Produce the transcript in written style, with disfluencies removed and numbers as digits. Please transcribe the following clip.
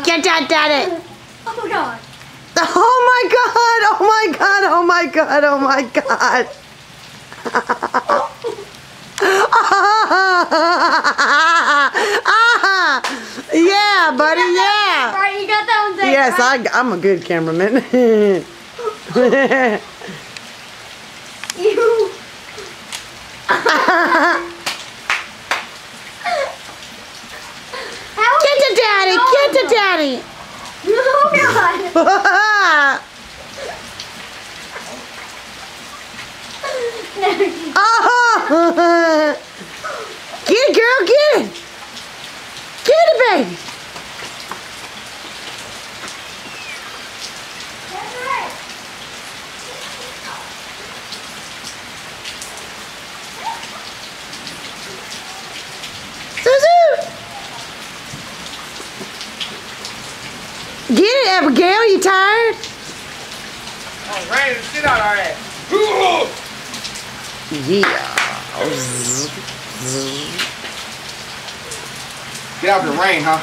Get that, daddy. Oh God. Oh my God. Oh my God. Oh my God. Oh my God. Yeah, buddy, yeah. All right, you got that one taken. Yes, right? I'm a good cameraman. You. Get the daddy, get the daddy. Oh God. Oh. Get it, girl, get it. Get it, baby. Get it, Abigail. You tired? Oh, rain the shit out of our ass. Yeah. Get out the rain, huh?